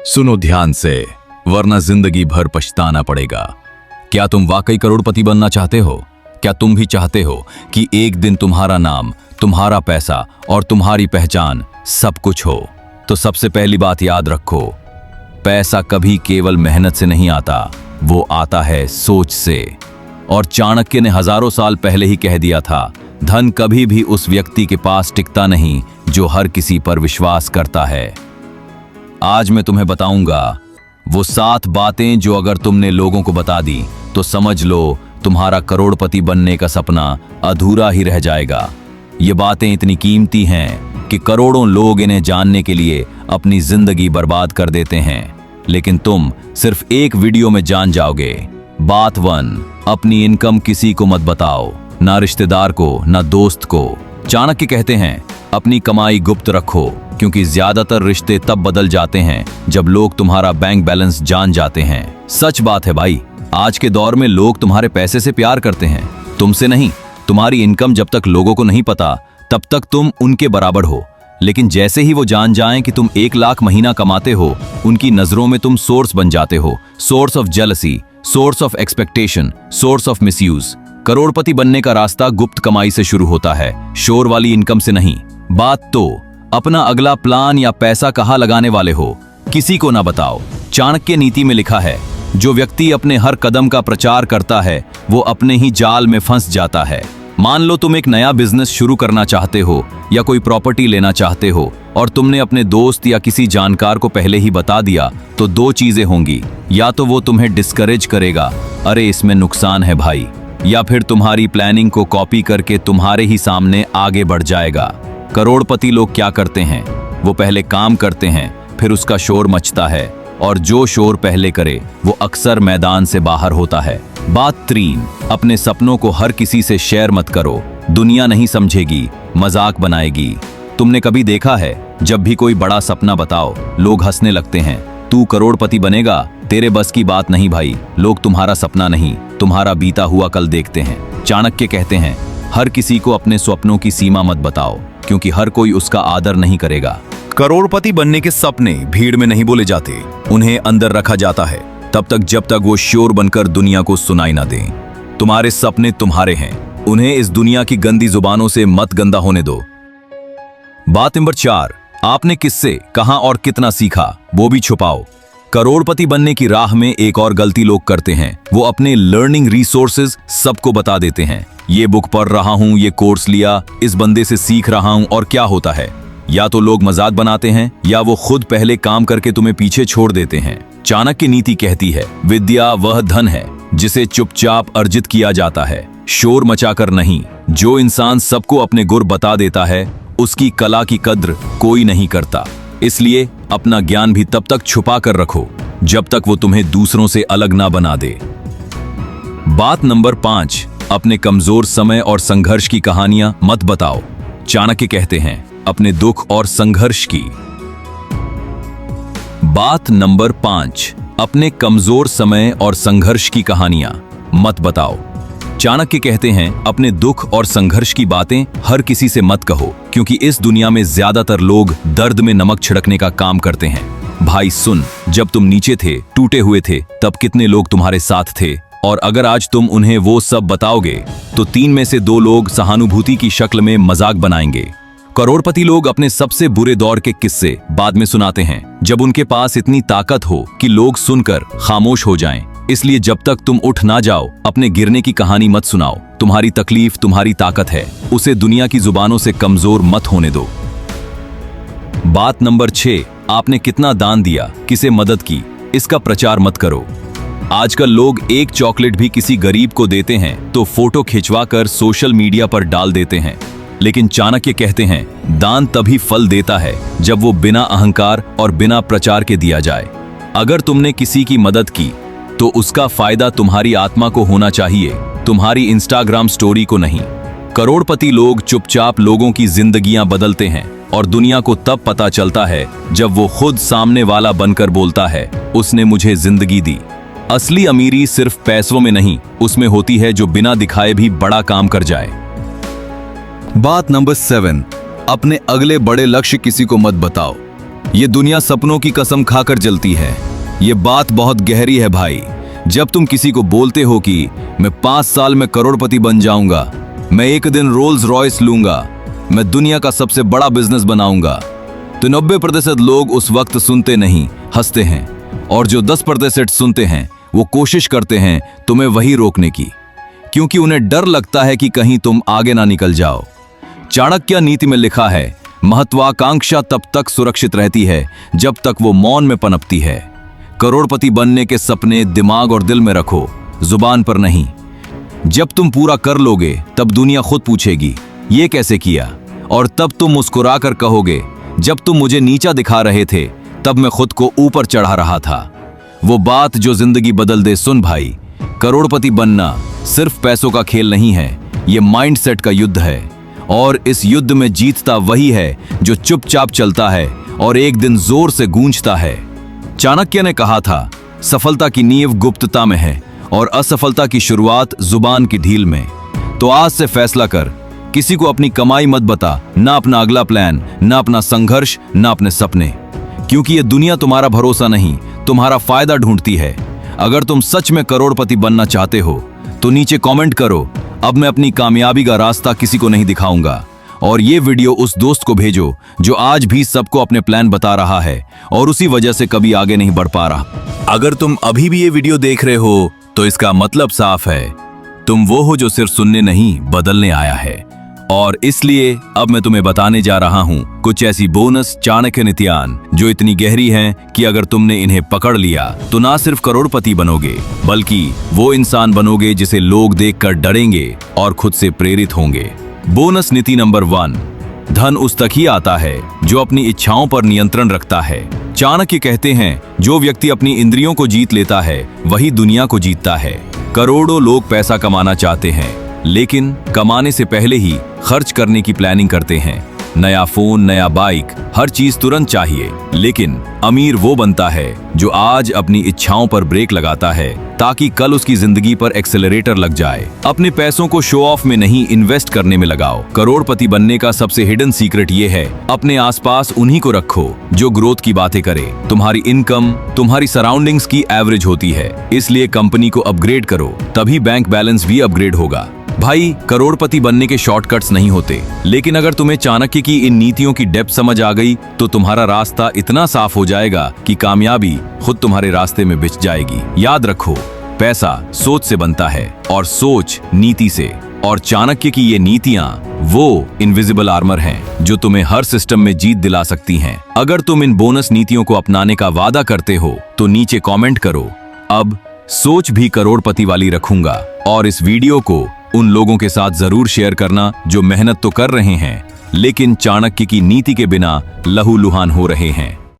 सुनो ध्यान से, वरना जिंदगी भर पछताना पड़ेगा। क्या तुम वाकई करोड़पति बनना चाहते हो? क्या तुम भी चाहते हो कि एक दिन तुम्हारा नाम, तुम्हारा पैसा और तुम्हारी पहचान सब कुछ हो? तो सबसे पहली बात याद रखो, पैसा कभी केवल मेहनत से नहीं आता, वो आता है सोच से। और चाणक्य ने हजारों साल पहले ही कह दिया था, धन कभी भी उस व्यक्ति के पास टिकता नहीं जो हर किसी पर विश्वास करता है। आज मैं तुम्हें बताऊंगा वो 7 बातें जो अगर तुमने लोगों को बता दी तो समझ लो तुम्हारा करोड़पति बनने का सपना अधूरा ही रह जाएगा। ये बातें इतनी कीमती हैं कि करोड़ों लोग इन्हें जानने के लिए अपनी जिंदगी बर्बाद कर देते हैं, लेकिन तुम सिर्फ एक वीडियो में जान जाओगे। बात 1, अपनी इनकम किसी को मत बताओ, ना रिश्तेदार को, ना दोस्त को। चाणक्य कहते हैं, अपनी कमाई गुप्त रखो, क्योंकि ज्यादातर रिश्ते तब बदल जाते हैं जब लोग तुम्हारा बैंक बैलेंस जान जाते हैं। सच बात है भाई, आज के दौर में लोग तुम्हारे पैसे से प्यार करते हैं, तुमसे नहीं। तुम्हारी इनकम जब तक लोगों को नहीं पता तब तक तुम उनके बराबर हो, लेकिन जैसे ही वो जान जाएं कि तुम 1 लाख महीना कमाते हो, उनकी नजरों में तुम सोर्स बन जाते हो। Source of jealousy, source of expectation, source of misuse. करोड़पति बनने का रास्ता गुप्त कमाई से शुरू होता है, शोर वाली इनकम से नहीं। बात 2, अपना अगला प्लान या पैसा कहाँ लगाने वाले हो किसी को ना बताओ। चाणक्य नीति में लिखा है, जो व्यक्ति अपने हर कदम का प्रचार करता है वो अपने ही जाल में फंस जाता है। मान लो तुम एक नया बिजनेस शुरू करना चाहते हो या कोई प्रॉपर्टी लेना चाहते हो और तुमने अपने दोस्त या किसी जानकार को पहले ही बता दिया, तो 2 चीजें होंगी। या तो वो तुम्हें डिस्करेज करेगा, अरे इसमें नुकसान है भाई, या फिर तुम्हारी प्लानिंग को कॉपी करके तुम्हारे ही सामने आगे बढ़ जाएगा। करोड़पति लोग क्या करते हैं, वो पहले काम करते हैं, फिर उसका शोर मचता है, और जो शोर पहले करे वो अक्सर मैदान से बाहर होता है। बात 3, अपने सपनों को हर किसी से शेयर मत करो, दुनिया नहीं समझेगी, मजाक बनाएगी। तुमने कभी देखा है, जब भी कोई बड़ा सपना बताओ लोग हंसने लगते हैं, तू करोड़पति बनेगा, तेरे बस की बात नहीं भाई। लोग तुम्हारा सपना नहीं, तुम्हारा बीता हुआ कल देखते हैं। चाणक्य कहते हैं, हर किसी को अपने स्वप्नों की सीमा मत बताओ, क्योंकि हर कोई उसका आदर नहीं करेगा। करोड़पति बनने के सपने भीड़ में नहीं बोले जाते, उन्हें अंदर रखा जाता है तब तक जब तक वो शोर बनकर दुनिया को सुनाई ना दें। तुम्हारे सपने तुम्हारे हैं, उन्हें इस दुनिया की गंदी जुबानों से मत गंदा होने दो। बात नंबर 4, आपने किससे, कहां और कितना सीखा वो भी छुपाओ। करोड़पति बनने की राह में एक और गलती लोग करते हैं, वो अपने लर्निंग रिसोर्सेज सबको बता देते हैं। ये बुक पढ़ रहा हूं, ये कोर्स लिया, इस बंदे से सीख रहा हूं। और क्या होता है, या तो लोग मजाक बनाते हैं या वो खुद पहले काम करके तुम्हें पीछे छोड़ देते हैं। चाणक्य नीति कहती है, विद्या वह धन है जिसे चुपचाप अर्जित किया जाता है, शोर मचाकर नहीं। जो इंसान सबको अपने गुर बता देता है उसकी कला की कद्र कोई नहीं करता। इसलिए अपना ज्ञान भी तब तक छुपा कर रखो जब तक वो तुम्हें दूसरों से अलग ना बना दे। बात नंबर 5, अपने कमजोर समय और संघर्ष की कहानियां मत बताओ। चाणक्य कहते हैं, अपने दुख और संघर्ष की। बात नंबर 5, अपने कमजोर समय और संघर्ष की कहानियां मत बताओ। चाणक्य कहते हैं, अपने दुख और संघर्ष की बातें हर किसी से मत कहो, क्योंकि इस दुनिया में ज्यादातर लोग दर्द में नमक छिड़कने का काम करते हैं। भाई सुन, जब तुम नीचे थे, टूटे हुए थे, तब कितने लोग तुम्हारे साथ थे, और अगर आज तुम उन्हें वो सब बताओगे तो 3 में से 2 लोग सहानुभूति की शक्ल में मजाक बनाएंगे। करोड़पति लोग अपने सबसे बुरे दौर के किस्से बाद में सुनाते हैं, जब उनके पास इतनी ताकत हो कि लोग सुनकर खामोश हो जाएं। इसलिए जब तक तुम उठ ना जाओ, अपने गिरने की कहानी मत सुनाओ। तुम्हारी तकलीफ तुम्हारी ताकत है, उसे दुनिया की जुबानों से कमजोर मत होने दो। बात नंबर 6, आपने कितना दान दिया, किसे मदद की, इसका प्रचार मत करो। आजकल लोग एक चॉकलेट भी किसी गरीब को देते हैं तो फोटो खिंचवा कर सोशल मीडिया पर डाल देते हैं, लेकिन चाणक्य कहते हैं, दान तभी फल देता है जब वो बिना अहंकार और बिना प्रचार के दिया जाए। अगर तुमने किसी की मदद की तो उसका फायदा तुम्हारी आत्मा को होना चाहिए, तुम्हारी इंस्टाग्राम स्टोरी को नहीं। करोड़पति लोग चुपचाप लोगों की जिंदगियां बदलते हैं, और दुनिया को तब पता चलता है जब वो खुद सामने वाला बनकर बोलता है, उसने मुझे जिंदगी दी। असली अमीरी सिर्फ पैसों में नहीं, उसमें होती है जो बिना दिखाए भी बड़ा काम कर जाए। बात नंबर 7, अपने अगले बड़े लक्ष्य किसी को मत बताओ। ये दुनिया सपनों की कसम खाकर जलती है। ये बात बहुत गहरी है भाई। जब तुम किसी को बोलते हो कि मैं 5 साल में करोड़पति बन जाऊंगा, मैं एक दिन रोल्स रॉयस लूंगा, मैं दुनिया का सबसे बड़ा बिजनेस बनाऊंगा, तो 90% लोग उस वक्त सुनते नहीं, हंसते हैं। और जो 10% सुनते हैं वो कोशिश करते हैं तुम्हें वही रोकने की, क्योंकि उन्हें डर लगता है कि कहीं तुम आगे ना निकल जाओ। चाणक्य नीति में लिखा है, महत्वाकांक्षा तब तक सुरक्षित रहती है जब तक वो मौन में पनपती है। करोड़पति बनने के सपने दिमाग और दिल में रखो, जुबान पर नहीं। जब तुम पूरा कर लोगे तब दुनिया खुद पूछेगी ये कैसे किया, और तब तुम मुस्कुराकर कहोगे जब तुम मुझे नीचा दिखा रहे थे तब मैं खुद को ऊपर चढ़ा रहा था। वो बात जो जिंदगी बदल दे। सुन भाई, करोड़पति बनना सिर्फ पैसों का खेल नहीं है, ये माइंडसेट का युद्ध है। और इस युद्ध में जीतता वही है जो चुपचाप चलता है और एक दिन जोर से गूंजता है। चाणक्य ने कहा था, सफलता की नींव गुप्तता में है और असफलता की शुरुआत जुबान की ढील में। तो आज से फैसला कर, किसी को अपनी कमाई मत बता, ना अपना अगला प्लान, ना अपना संघर्ष, ना अपने सपने, क्योंकि ये दुनिया तुम्हारा भरोसा नहीं, तुम्हारा फायदा ढूंढती है। अगर तुम सच में करोड़पति बनना चाहते हो तो नीचे कमेंट करो, अब मैं अपनी कामयाबी का रास्ता किसी को नहीं दिखाऊंगा। और ये वीडियो उस दोस्त को भेजो जो आज भी सबको अपने प्लान बता रहा है और उसी वजह से कभी आगे नहीं बढ़ पा रहा। अगर तुम अभी भी ये वीडियो देख रहे हो तो इसका मतलब साफ है, तुम वो हो जो सिर्फ सुनने नहीं बदलने आया है। और इसलिए अब मैं तुम्हें बताने जा रहा हूं कुछ ऐसी बोनस चाणक्य नीतियां जो इतनी गहरी हैं कि अगर तुमने इन्हें पकड़ लिया तो ना सिर्फ करोड़पति बनोगे, बल्कि वो इंसान बनोगे जिसे लोग देखकर डरेंगे और खुद से प्रेरित होंगे। बोनस नीति नंबर 1, धन उस तक ही आता है जो अपनी इच्छाओं पर नियंत्रण रखता है। चाणक्य कहते हैं, जो व्यक्ति अपनी इंद्रियों को जीत लेता है वही दुनिया को जीतता है। करोड़ों लोग पैसा कमाना चाहते हैं, लेकिन कमाने से पहले ही खर्च करने की प्लानिंग करते हैं। नया फोन, नया बाइक, हर चीज तुरंत चाहिए। लेकिन अमीर वो बनता है जो आज अपनी इच्छाओं पर ब्रेक लगाता है ताकि कल उसकी जिंदगी पर एक्सेलरेटर लग जाए। अपने पैसों को शो ऑफ में नहीं, इन्वेस्ट करने में लगाओ। करोड़पति बनने का सबसे हिडन सीक्रेट ये है, अपने आसपास उन्हीं को रखो जो ग्रोथ की बातें करे। तुम्हारी इनकम तुम्हारी सराउंडिंग्स की एवरेज होती है, इसलिए कंपनी को अपग्रेड करो, तभी बैंक बैलेंस भी अपग्रेड होगा। भाई, करोड़पति बनने के शॉर्टकट्स नहीं होते, लेकिन अगर तुम्हें चाणक्य की इन नीतियों की डेप्थ समझ आ गई तो तुम्हारा रास्ता इतना साफ हो जाएगा कि कामयाबी खुद तुम्हारे रास्ते में बिछ जाएगी। याद रखो, पैसा सोच से बनता है और सोच नीति से। और चाणक्य की ये नीतियां वो इनविजिबल आर्मर हैं जो तुम्हें हर सिस्टम में जीत दिला सकती हैं। अगर तुम इन बोनस नीतियों को अपनाने का वादा करते हो तो नीचे कमेंट करो, अब सोच भी करोड़पति वाली रखूंगा। और इस वीडियो को उन लोगों के साथ जरूर शेयर करना जो मेहनत तो कर रहे हैं लेकिन चाणक्य की नीति के बिना लहूलुहान हो रहे हैं।